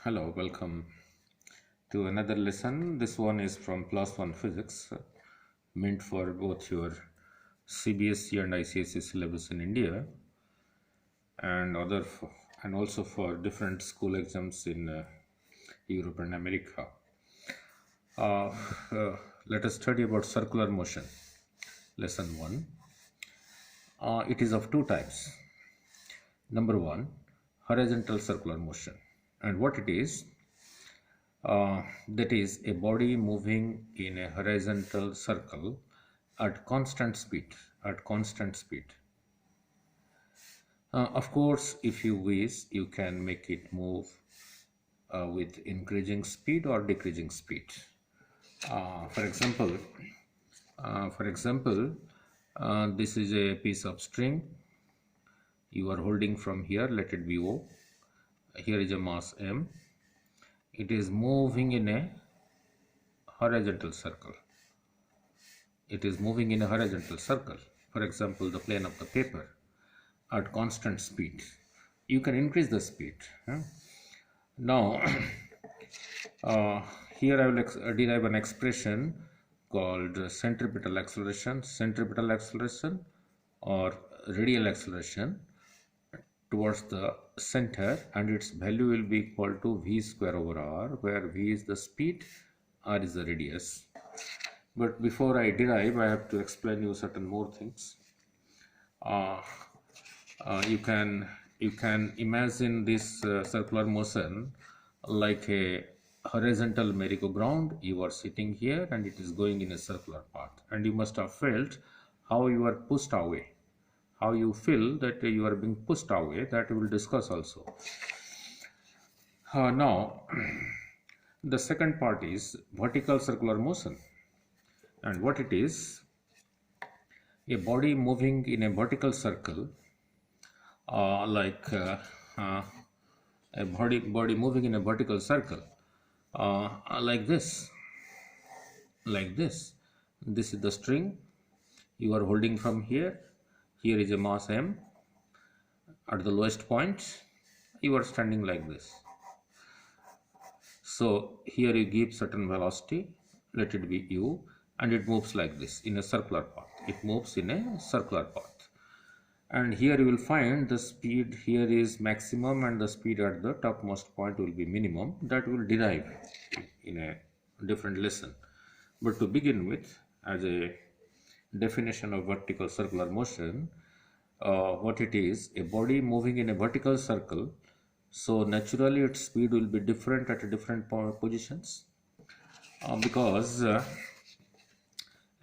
Hello, welcome to another lesson. This one is from Class 1 Physics, meant for both your CBSE and ICSE syllabus in India and and also for different school exams in Europe and America. Uh, Let us study about circular motion. Lesson 1. It is of two types. Number 1, horizontal circular motion. And what it is, that is a body moving in a horizontal circle at constant speed. Of course, if you wish, you can make it move with increasing speed or decreasing speed. uh, for example for example, this is a piece of string you are holding from here. Let it be O. Here is a mass M. It is moving in a horizontal circle. For example, the plane of the paper at constant speed. You can increase the speed. Now, uh, here I will derive an expression called centripetal acceleration or radial acceleration towards the center, and its value will be equal to v square over r, where v is the speed, r is the radius. But before I derive, I have to explain you certain more things. Uh, you can imagine this circular motion like a horizontal merry-go-round. You are sitting here and it is going in a circular path, and you must have felt how you are pushed away. How you feel that you are being pushed away, that we will discuss also. Now, the second part is vertical circular motion. And what it is, a body moving in a vertical circle, like a body moving in a vertical circle, like this. This is the string you are holding from here. Here is a mass M. At the lowest point, you are standing like this. So here you give certain velocity, let it be u, and it moves like this in a circular path. And here you will find the speed here is maximum and the speed at the topmost point will be minimum. That will derive in a different lesson. But to begin with, as a definition of vertical circular motion, what it is, a body moving in a vertical circle, so naturally its speed will be different at different positions, because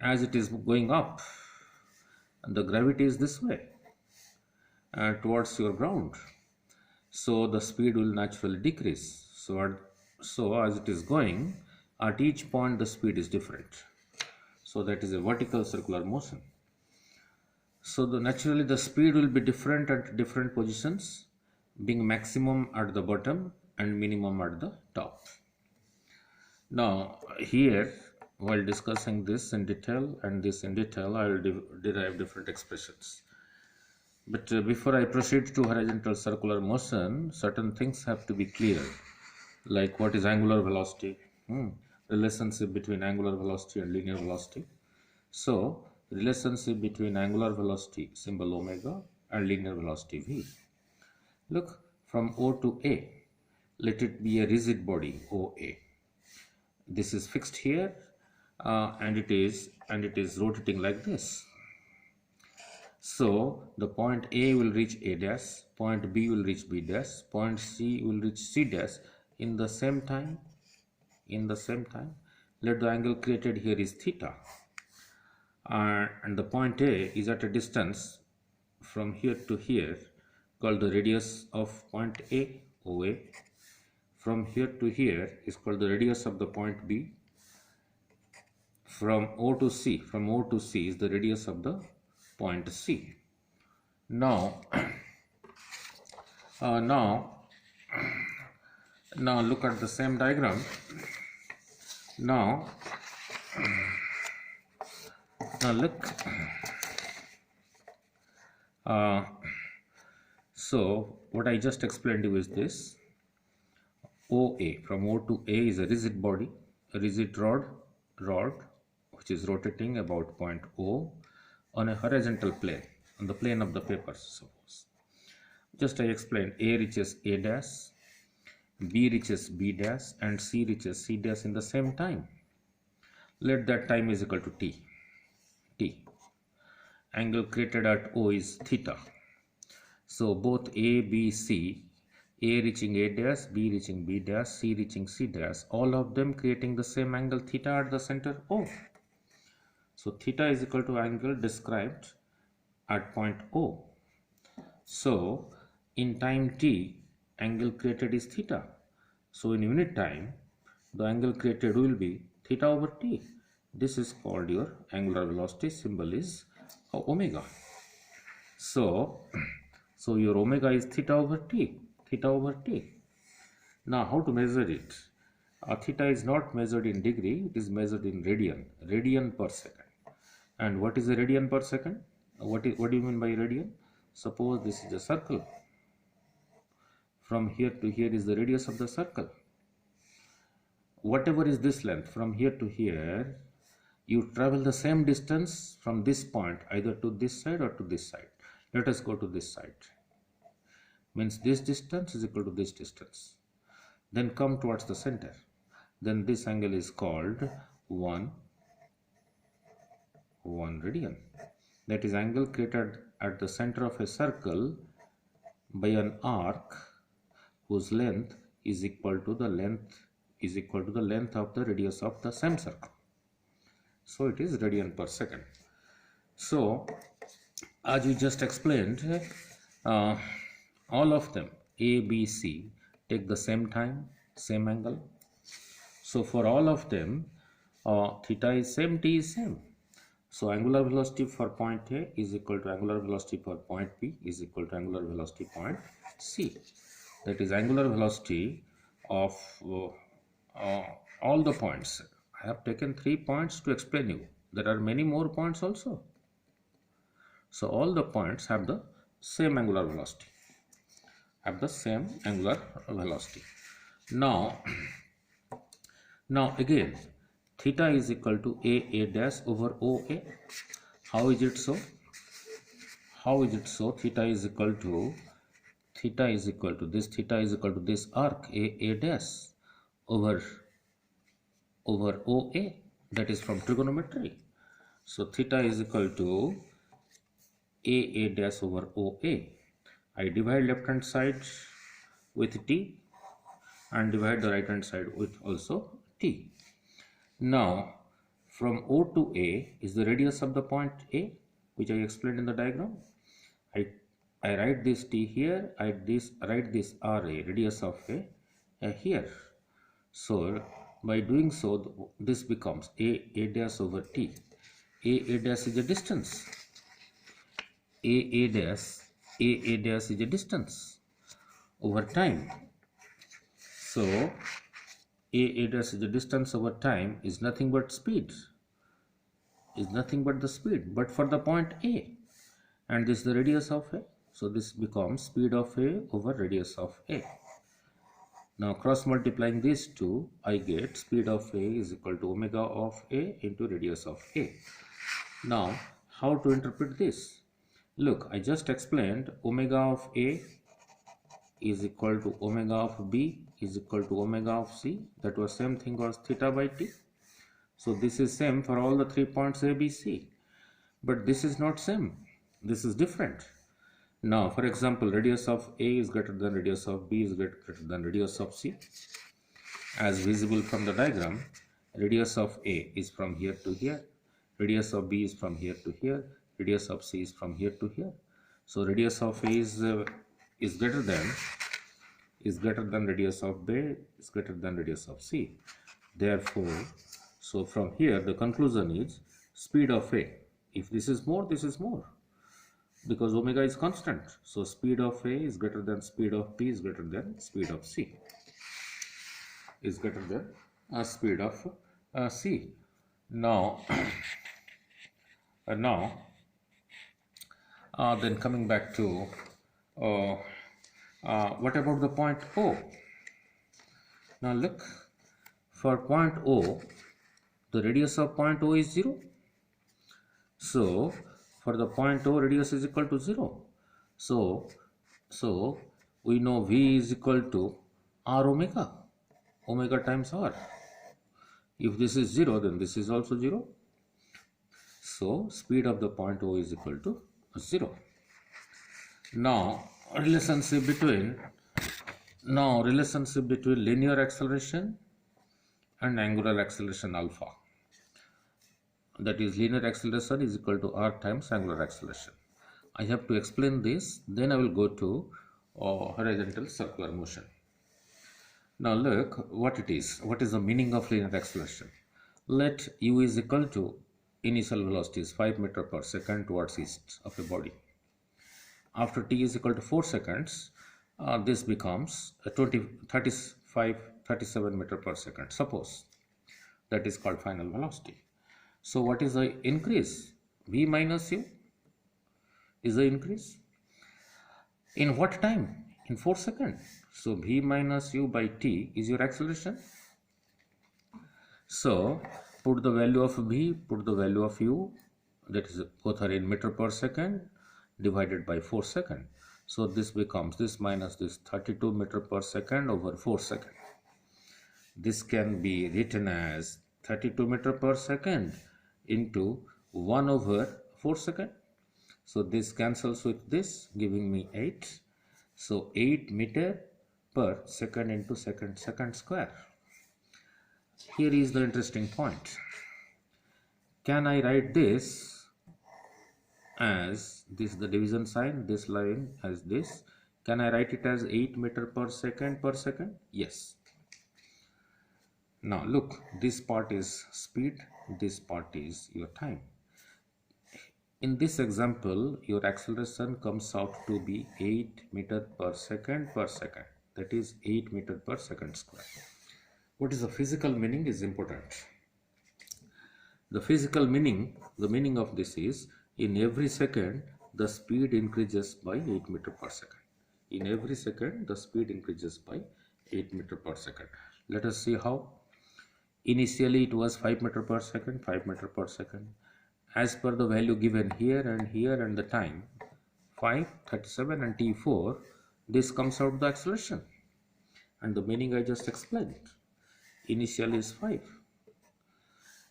as it is going up, the gravity is this way towards your ground, so the speed will naturally decrease. So as it is going, at each point the speed is different. So that is a vertical circular motion. So naturally the speed will be different at different positions, being maximum at the bottom and minimum at the top. Now here, while discussing this in detail and this in detail, I will derive different expressions. But before I proceed to horizontal circular motion, certain things have to be clear, like what is angular velocity, relationship between angular velocity and linear velocity. So, relationship between angular velocity, symbol omega, and linear velocity v. Look, from O to A, let it be a rigid body, OA. This is fixed here, and it is rotating like this. So the point A will reach A dash, point B will reach B dash, point C will reach C dash in the same time. Let the angle created here is theta, and the point A is at a distance from here to here called the radius of point A, OA. From here to here is called the radius of the point B. From O to C is the radius of the point C. Now, now look at the same diagram. Now look. So what I just explained to you is this. OA. From O to A is a rigid body, a rigid rod which is rotating about point O on a horizontal plane, on the plane of the paper, suppose. Just I explained, A reaches A dash, B reaches B dash, and C reaches C dash in the same time. Let that time is equal to T. Angle created at O is theta. So both A, B, C, A reaching A dash, B reaching B dash, C reaching C dash, all of them creating the same angle theta at the center O. So theta is equal to angle described at point O. So in time t, angle created is theta. So in unit time, the angle created will be theta over t. This is called your angular velocity. Symbol is omega. So your omega is theta over t. Now how to measure it? Theta is not measured in degree, it is measured in radian per second. And what is a radian per second? What do you mean by radian? Suppose this is a circle. From here to here is the radius of the circle. Whatever is this length, from here to here, you travel the same distance from this point, either to this side or to this side. Let us go to this side. Means this distance is equal to this distance. Then come towards the center. Then this angle is called 1 radian. That is angle created at the center of a circle by an arc whose length is equal to the length of the radius of the same circle. So it is radian per second. So as we just explained, all of them A, B, C take the same time, same angle. So for all of them, theta is same, t is same. So angular velocity for point A is equal to angular velocity for point B is equal to angular velocity point C. That is angular velocity of all the points. I have taken 3 points to explain you. There are many more points also. So all the points have the same angular velocity. Now again, theta is equal to A dash over OA. How is it so? Theta is equal to this arc A dash over OA. That is from trigonometry. So theta is equal to A dash over OA. I divide left hand side with t and divide the right hand side with also t. Now from O to A is the radius of the point A, which I explained in the diagram. I write this t here, I write this RA, radius of A here. So by doing so, this becomes A dash over t. A dash is a distance. A dash is a distance over time. So A dash is a distance over time is nothing but speed. But for the point A, and this is the radius of A. So this becomes speed of A over radius of A. Now cross multiplying these two, I get speed of A is equal to omega of A into radius of A. Now how to interpret this? Look, I just explained omega of A is equal to omega of B is equal to omega of C. That was same thing was theta by t. So this is same for all the 3 points A, B, C. But this is not same. This is different. Now, for example, radius of A is greater than radius of B is greater than radius of C. As visible from the diagram, radius of A is from here to here. Radius of B is from here to here. Radius of C is from here to here. So radius of A is greater than radius of B is greater than radius of C. Therefore, so from here the conclusion is speed of A. If this is more, because omega is constant. So speed of A is greater than speed of B is greater than speed of C. Is greater than speed of C. Now, then coming back to what about the point O? Now look, for point O, the radius of point O is 0. So for the point O, radius is equal to 0. So we know V is equal to R omega, omega times R. If this is 0, then this is also 0. So speed of the point O is equal to 0. Now relationship between linear acceleration and angular acceleration alpha. That is, linear acceleration is equal to r times angular acceleration. I have to explain this, then I will go to horizontal circular motion. Now look what it is. What is the meaning of linear acceleration? Let u is equal to initial velocity is 5 meter per second towards east of a body. After t is equal to 4 seconds, this becomes 37 meter per second. Suppose that is called final velocity. So what is the increase? V minus u is the increase. In what time? In 4 seconds. So v minus u by t is your acceleration. So put the value of v, put the value of u, that is both are in meter per second, divided by 4 seconds. So this becomes this minus this 32 meter per second over 4 seconds. This can be written as 32 meter per second into 1 over 4 seconds. So this cancels with this, giving me 8. So 8 meter per second into second square. Here is the interesting point. Can I write this as this, the division sign, this line as this? Can I write it as 8 meter per second? Yes. Now look, this part is speed, this part is your time. In this example, your acceleration comes out to be 8 meter per second, that is 8 meter per second square. What is the physical meaning is important. The physical meaning, the meaning of this is, in every second the speed increases by 8 meter per second. In every second the speed increases by 8 meter per second. Let us see how. Initially it was 5 meter per second, 5 meter per second. As per the value given here and the time 5, 37 and t4, this comes out the acceleration, and the meaning I just explained. Initial is 5,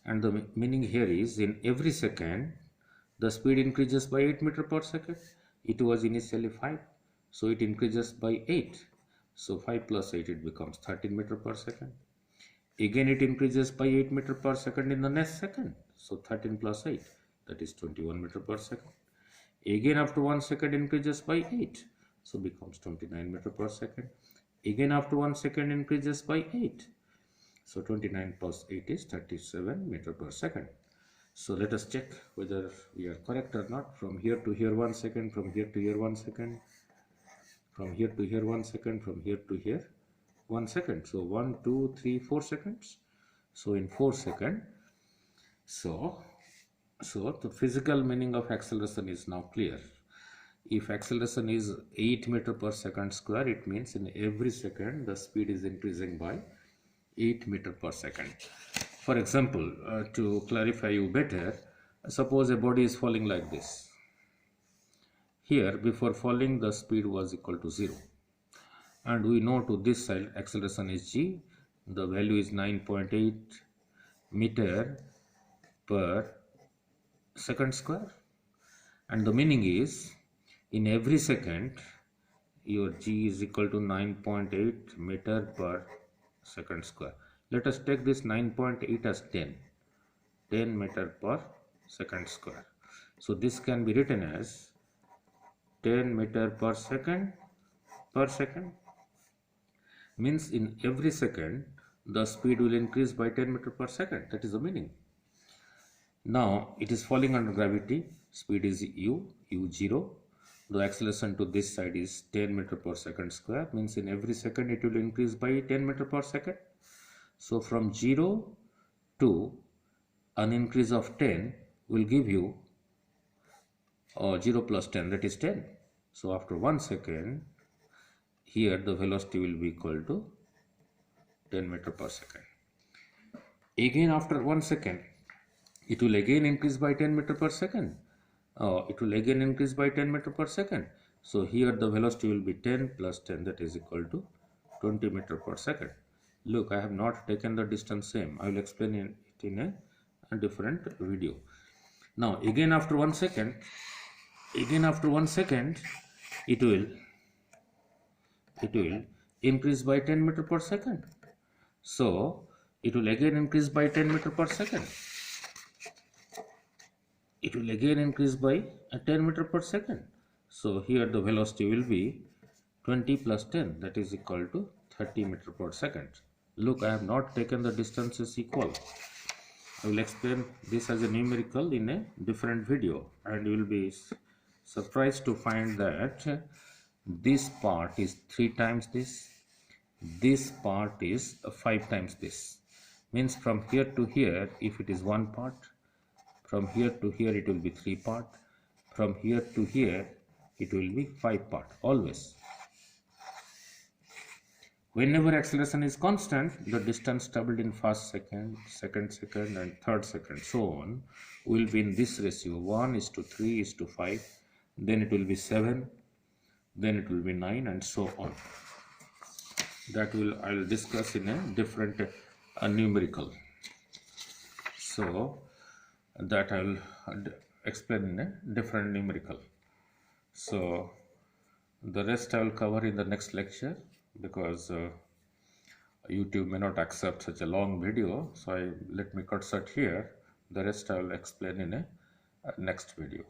and the meaning here is, in every second the speed increases by 8 meter per second. It was initially 5, so it increases by 8. So 5 plus 8, it becomes 13 meter per second. Again it increases by 8 meter per second in the next second. So 13 plus 8, that is 21 meter per second. Again after 1 second increases by 8, so becomes 29 meter per second. Again after 1 second increases by 8. So 29 plus 8 is 37 meter per second. So let us check whether we are correct or not. From here to here 1 second, from here to here 1 second, from here to here 1 second, from here to here 1 second. So 1, 2, 3, 4 seconds. So in 4 seconds, so the physical meaning of acceleration is now clear. If acceleration is 8 meter per second square, it means in every second the speed is increasing by 8 meter per second. For example, to clarify you better, suppose a body is falling like this. Here, before falling, the speed was equal to 0. And we know to this side acceleration is g. The value is 9.8 meter per second square. And the meaning is, in every second, your g is equal to 9.8 meter per second square. Let us take this 9.8 as 10 meter per second square. So this can be written as 10 meter per second means in every second the speed will increase by 10 meter per second. That is the meaning. Now it is falling under gravity. Speed is u0. The acceleration to this side is 10 meter per second square, means in every second it will increase by 10 meter per second. So from 0 to an increase of 10 will give you 0 plus 10, that is 10. So after 1 second, here the velocity will be equal to 10 meter per second. Again after 1 second, it will again increase by 10 meter per second. It will again increase by 10 meter per second. So here the velocity will be 10 plus 10, that is equal to 20 meter per second. Look, I have not taken the distance same. I will explain it in a different video. Now again after 1 second, it will increase by 10 meter per second. So it will again increase by 10 meter per second. It will again increase by 10 meter per second. So here the velocity will be 20 plus 10, that is equal to 30 meter per second. Look, I have not taken the distances equal. I will explain this as a numerical in a different video, and you will be surprised to find that this part is 3 times this part is 5 times this. Means from here to here, if it is 1 part, from here to here it will be 3 part, from here to here it will be 5 part always. Whenever acceleration is constant, the distance traveled in first second, second second and third second, so on, will be in this ratio 1:3:5, then it will be 7, then it will be 9, and so on. That I will discuss in a different numerical. So that I will explain in a different numerical. So the rest I will cover in the next lecture, because YouTube may not accept such a long video. So let me cut short here. The rest I will explain in a next video.